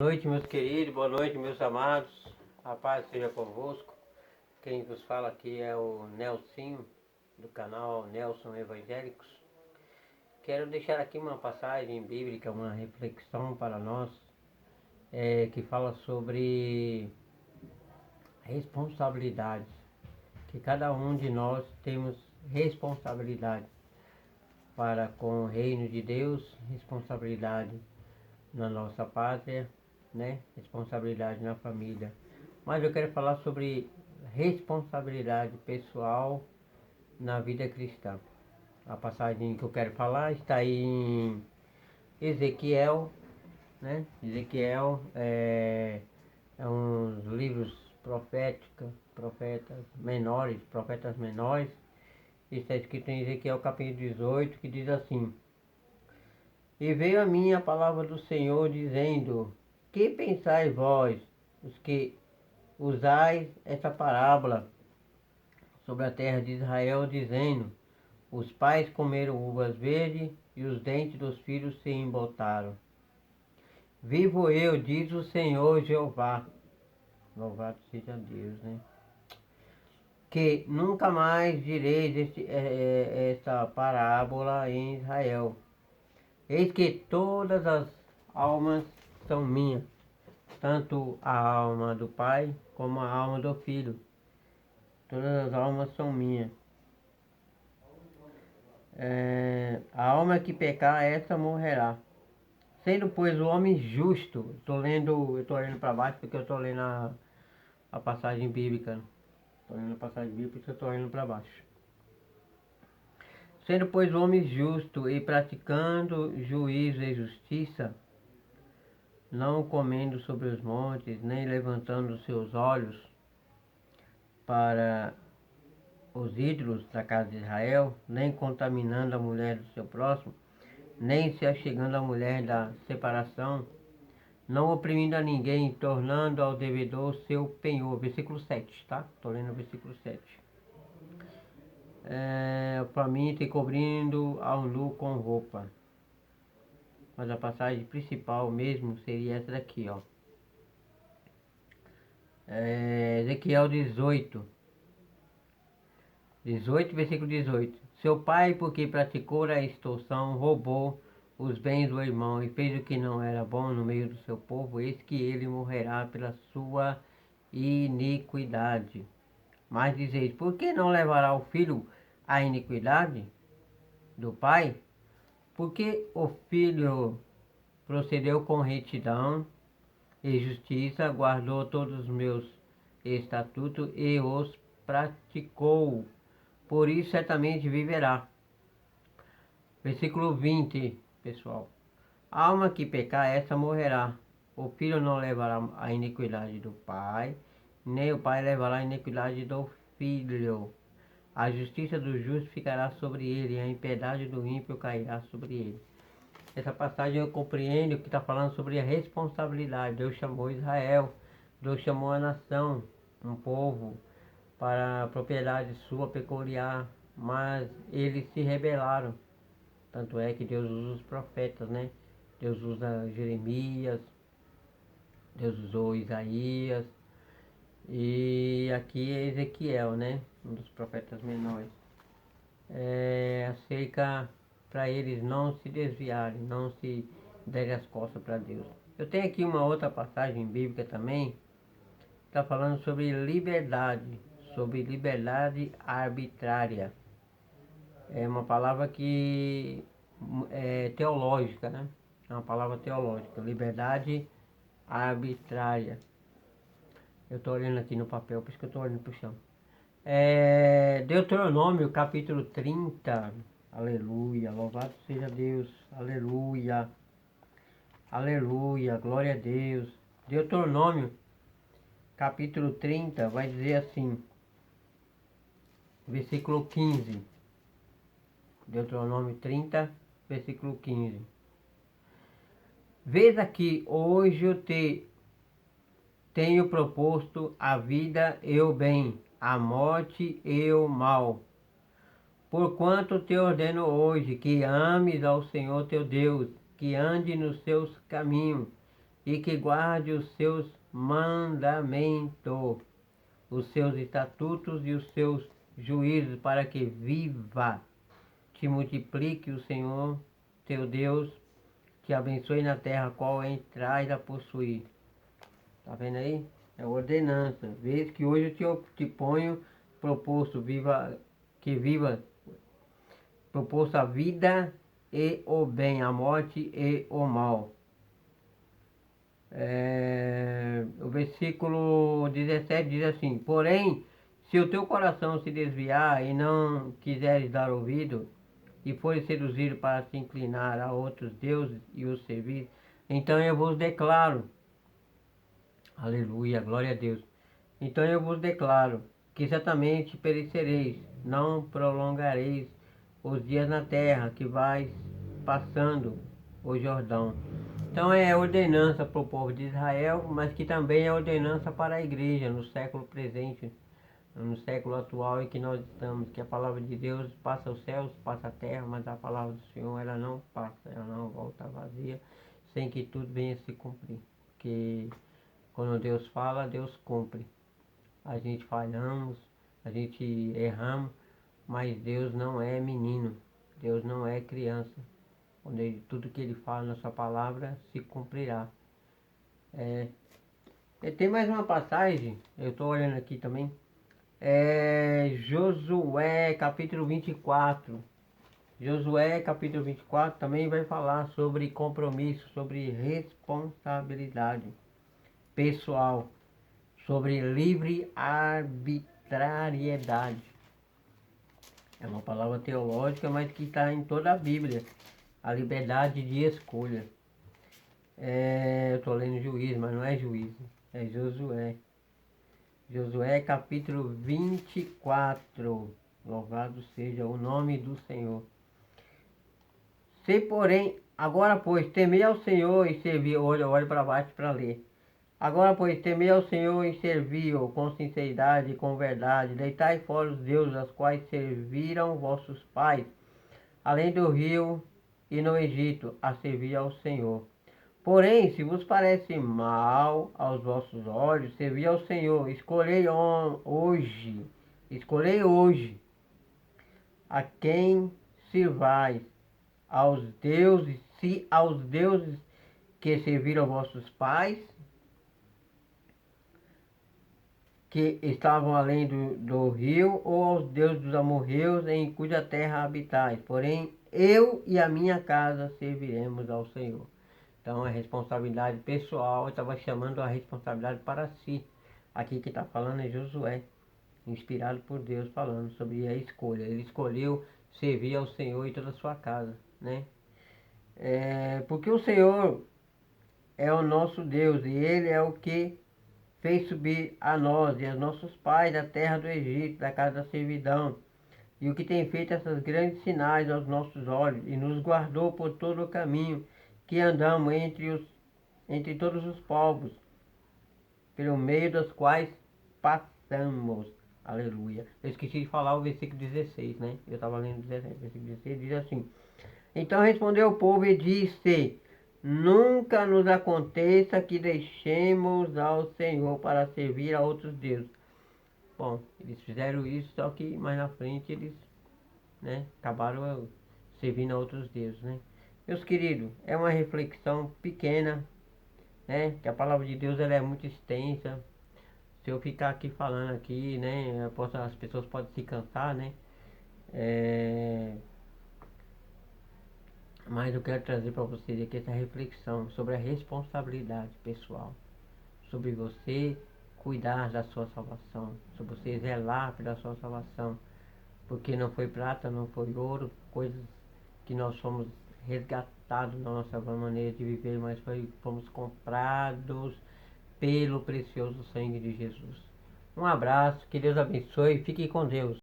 Boa noite, meus queridos, boa noite, meus amados. A paz seja convosco. Quem vos fala aqui é o Nelsinho, do canal Nelson Evangélicos. Quero deixar aqui uma passagem bíblica, uma reflexão para nós, que fala sobre responsabilidades. Que cada um de nós temos responsabilidade para com o reino de Deus, responsabilidade na nossa pátria, né? Responsabilidade na família. Mas eu quero falar sobre responsabilidade pessoal na vida cristã. A passagem que eu quero falar está aí em Ezequiel, né? Ezequiel é uns livros profetas menores. Está escrito em Ezequiel capítulo 18, que diz assim: E veio a mim a palavra do Senhor, dizendo: Que pensais vós, os que usais essa parábola sobre a terra de Israel, dizendo: Os pais comeram uvas verdes e os dentes dos filhos se embotaram. Vivo eu, diz o Senhor Jeová, louvado seja Deus, né? Que nunca mais direis esta parábola em Israel. Eis que todas as almas são minhas, tanto a alma do pai como a alma do filho. Todas as almas são minhas. A alma que pecar, essa morrerá. Sendo, pois, o homem justo, eu estou lendo para baixo porque eu estou lendo a passagem bíblica. Estou lendo a passagem bíblica porque eu estou lendo para baixo. Sendo, pois, o homem justo e praticando juízo e justiça, não comendo sobre os montes, nem levantando os seus olhos para os ídolos da casa de Israel, nem contaminando a mulher do seu próximo, nem se achegando à mulher da separação, não oprimindo a ninguém, tornando ao devedor seu penhor. Versículo 7, tá? Estou lendo o versículo 7. Faminto e cobrindo ao nu com roupa. Mas a passagem principal mesmo seria essa daqui, ó. Ezequiel 18, versículo 18. Seu pai, porque praticou a extorsão, roubou os bens do irmão e fez o que não era bom no meio do seu povo, eis que ele morrerá pela sua iniquidade. Mas dizeis: por que não levará o filho a iniquidade do pai? Porque o filho procedeu com retidão e justiça, guardou todos os meus estatutos e os praticou, por isso certamente viverá. Versículo 20, pessoal. A alma que pecar, essa morrerá. O filho não levará a iniquidade do pai, nem o pai levará a iniquidade do filho. A justiça do justo ficará sobre ele, e a impiedade do ímpio cairá sobre ele. Essa passagem eu compreendo que está falando sobre a responsabilidade. Deus chamou Israel, Deus chamou a nação, um povo, para a propriedade sua peculiar, mas eles se rebelaram. Tanto é que Deus usa os profetas, né? Deus usa Jeremias, Deus usou Isaías, e aqui é Ezequiel, né? Um dos profetas menores. Acerca para eles não se desviarem, não se derem as costas para Deus. Eu tenho aqui uma outra passagem bíblica também, está falando sobre liberdade arbitrária. É uma palavra que é teológica, né? É uma palavra teológica, liberdade arbitrária. Eu estou olhando aqui no papel, por isso que eu estou olhando para o chão. Deuteronômio capítulo 30, aleluia, louvado seja Deus, aleluia, aleluia, glória a Deus. Deuteronômio capítulo 30 vai dizer assim, versículo 15. Deuteronômio 30, versículo 15. Vês aqui, hoje eu tenho proposto a vida e o bem, a morte e o mal. Porquanto te ordeno hoje que ames ao Senhor teu Deus, que ande nos seus caminhos e que guarde os seus mandamentos, os seus estatutos e os seus juízos, para que viva. Te multiplique o Senhor, teu Deus, te abençoe na terra, qual entrais a possuir. Tá vendo aí? É ordenança. Vês que hoje eu te ponho proposto, proposto a vida e o bem, a morte e o mal. O versículo 17 diz assim: porém, se o teu coração se desviar e não quiseres dar ouvido, e fores seduzido para se inclinar a outros deuses e os servir, então eu vos declaro, aleluia, glória a Deus, então eu vos declaro que certamente perecereis, não prolongareis os dias na terra que vais passando o Jordão. Então é ordenança para o povo de Israel, mas que também é ordenança para a igreja no século presente, no século atual em que nós estamos, que a palavra de Deus passa os céus, passa a terra, mas a palavra do Senhor ela não passa, ela não volta vazia, sem que tudo venha se cumprir. Porque quando Deus fala, Deus cumpre. A gente falhamos, a gente erramos, mas Deus não é menino, Deus não é criança. Tudo que Ele fala na sua palavra se cumprirá. Tem mais uma passagem, eu estou olhando aqui também, Josué capítulo 24. Josué capítulo 24 também vai falar sobre compromisso, sobre responsabilidade pessoal, sobre livre arbitrariedade. É uma palavra teológica, mas que está em toda a Bíblia. A liberdade de escolha. Eu estou lendo Juízo, mas não é Juízo, é Josué. Josué capítulo 24. Louvado seja o nome do Senhor. Se porém, agora pois, temei ao Senhor e servi, olha para baixo para ler. Agora pois, temei ao Senhor e servi-o com sinceridade e com verdade. Deitai fora os deuses aos quais serviram vossos pais, além do rio e no Egito, a servir ao Senhor. Porém, se vos parece mal aos vossos olhos, servir ao Senhor. Escolhei hoje a quem sirvais, aos deuses que serviram vossos pais, que estavam além do rio, ou aos deuses dos amorreus, em cuja terra habitais. Porém, eu e a minha casa serviremos ao Senhor. Então, a responsabilidade pessoal, estava chamando a responsabilidade para si. Aqui que está falando é Josué, inspirado por Deus, falando sobre a escolha. Ele escolheu servir ao Senhor e toda a sua casa, né? Porque o Senhor é o nosso Deus e Ele é o que fez subir a nós e aos nossos pais da terra do Egito, da casa da servidão, e o que tem feito essas grandes sinais aos nossos olhos, e nos guardou por todo o caminho que andamos entre todos os povos, pelo meio dos quais passamos. Aleluia. Eu esqueci de falar o versículo 16, né? Eu estava lendo o versículo 16, diz assim: então respondeu o povo e disse: nunca nos aconteça que deixemos ao Senhor para servir a outros deuses. Bom, eles fizeram isso, só que mais na frente eles, né, acabaram servindo a outros deuses, né? Meus queridos, é uma reflexão pequena, né? Que a palavra de Deus ela é muito extensa. Se eu ficar aqui falando aqui, né, as pessoas podem se cansar, né? Mas eu quero trazer para vocês aqui essa reflexão sobre a responsabilidade pessoal, sobre você cuidar da sua salvação, sobre você zelar pela sua salvação, porque não foi prata, não foi ouro, coisas que nós fomos resgatados na nossa maneira de viver, mas fomos comprados pelo precioso sangue de Jesus. Um abraço, que Deus abençoe e fique com Deus.